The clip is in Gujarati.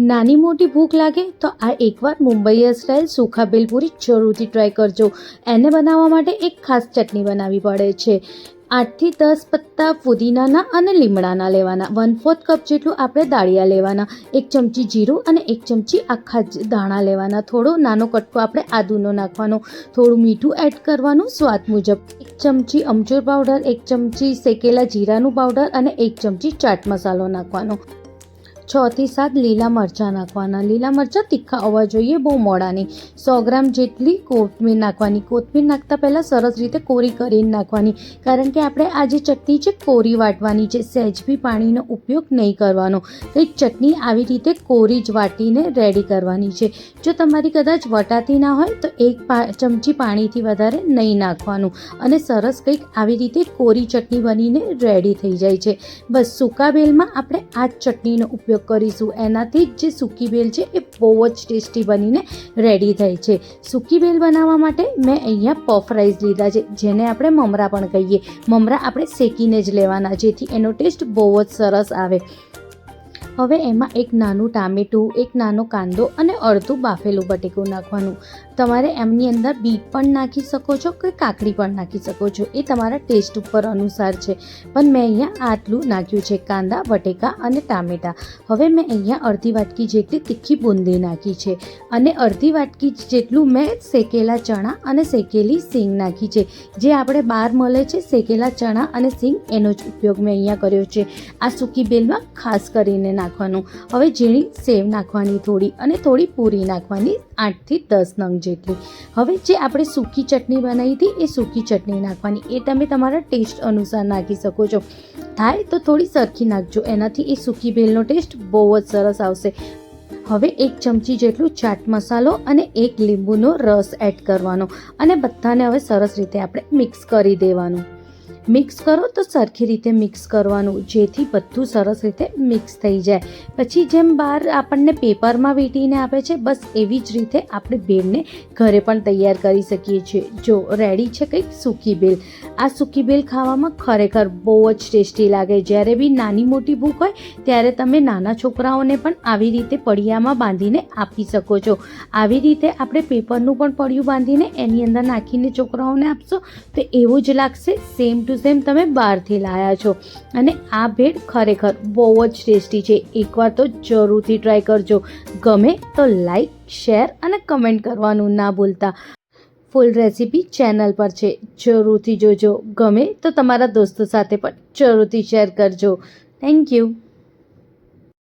નાની મોટી ભૂખ લાગે તો આ એકવાર મુંબઈયા સ્ટાઇલ સૂખા ભેલપુરી જરૂરથી ટ્રાય કરજો। એને બનાવવા માટે એક ખાસ ચટણી બનાવવી પડે છે। 8 થી 10 પત્તા ફુદીનાના અને લીમડાના લેવાના। 1/4 કપ જેટલું આપણે દાળિયા લેવાના। 1 ચમચી જીરું અને 1 ચમચી આખા ધાણા લેવાના। થોડો નાનો કટકો આપણે આદુનો નાખવાનો। થોડું મીઠું એડ કરવાનું સ્વાદ મુજબ। 1 ચમચી અમચૂર પાવડર, 1 ચમચી શેકેલા જીરાનું પાવડર અને 1 ચમચી ચાટ મસાલો નાખવાનો। 6 થી 7 લીલા મરચાં નાખવાના। લીલા મરચાં તીખા હોવા જોઈએ, બહુ મોડા નહીં। 100 ગ્રામ જેટલી કોથમીર નાખવાની। કોથમીર નાખતા પહેલાં સરસ રીતે કોરી કરીને નાખવાની, કારણ કે આપણે આ જે ચટણી છે કોરી વાટવાની છે, સહેજ બી પાણીનો ઉપયોગ નહીં કરવાનો। તો એક ચટણી આવી રીતે કોરી જ વાટીને રેડી કરવાની છે। જો તમારી કદાચ વટાતી ના હોય તો 1 ચમચી પાણીથી વધારે નહીં નાખવાનું અને સરસ કંઈક આવી રીતે કોરી ચટણી બનીને રેડી થઈ જાય છે। બસ સૂકા ભેલમાં આપણે આ જ ચટણીનો ઉપયોગ કરીશું। એનાથી જે સૂકી ભેલ છે એ બહુ જ ટેસ્ટી બનીને રેડી થાય છે। સૂકી ભેલ બનાવવા માટે મેં અહીંયા પફ રાઈસ લીધા છે, જેને આપણે મમરા પણ કહીએ। મમરા આપણે શેકીને જ લેવાના, જેથી એનો ટેસ્ટ બહુ જ સરસ આવે। હવે એમાં એક નાનું ટામેટું, એક નાનો કાંદો અને અડધું બાફેલું બટેકું નાખવાનું। તમારે એમની અંદર બીટ પણ નાખી શકો છો કે કાકડી પણ નાખી શકો છો, એ તમારા ટેસ્ટ ઉપર અનુસાર છે, પણ મેં અહીંયા આટલું નાખ્યું છે, કાંદા, બટેકા અને ટામેટાં। હવે મેં અહીંયા અડધી વાટકી જેટલી તીખી બુંદી નાખી છે અને અડધી વાટકી જેટલું મેં શેકેલા ચણા અને શેકેલી સિંગ નાખી છે। જે આપણે બહાર મળે છે શેકેલા ચણા અને સિંગ, એનો જ ઉપયોગ મેં અહીંયા કર્યો છે આ સૂકી ભેલમાં ખાસ કરીને નાખવાનું। હવે ઝીણી સેવ નાખવાની થોડી, અને થોડી પૂરી નાખવાની 8 થી 10 નંગ જેટલી। હવે જે આપણે સૂકી ચટણી બનાવી હતી એ સૂકી ચટણી નાખવાની, એ તમે તમારા ટેસ્ટ અનુસાર નાખી શકો છો। થાય તો થોડી સરખી નાખજો, એનાથી એ સૂકી ભેલનો ટેસ્ટ બહુ જ સરસ આવશે। હવે 1 ચમચી જેટલું ચાટ મસાલો અને 1 લીંબુનો રસ એડ કરવાનો અને બધાને હવે સરસ રીતે આપણે મિક્સ કરી દેવાનું। મિક્સ કરો તો સરખી રીતે મિક્સ કરવાનું, જેથી બધું સરસ રીતે મિક્સ થઈ જાય। પછી જેમ બહાર આપણને પેપરમાં વીંટીને આપે છે, બસ એવી જ રીતે આપણે ભેલને ઘરે પણ તૈયાર કરી શકીએ છીએ। જો રેડી છે કંઈક સૂકી ભેલ। આ સૂકી ભેલ ખાવામાં ખરેખર બહુ જ ટેસ્ટી લાગે। જ્યારે બી નાની મોટી ભૂખ હોય ત્યારે તમે નાના છોકરાઓને પણ આવી રીતે પડિયામાં બાંધીને આપી શકો છો। આવી રીતે આપણે પેપરનું પણ પડિયું બાંધીને એની અંદર નાખીને છોકરાઓને આપશો તો એવું જ લાગશે સેમ ટુ સેમ તમે બહારથી લાયા છો। અને આ ભેળ ખરેખર બહુ જ ટેસ્ટી છે, એકવાર તો જરૂરથી ટ્રાય કરજો। ગમે તો લાઈક, શેર અને કમેન્ટ કરવાનું ના ભૂલતા। ફૂલ રેસીપી ચેનલ પર છે, જરૂરથી જોજો। ગમે તો તમારા દોસ્તો સાથે પણ જરૂરથી શેર કરજો। Thank you.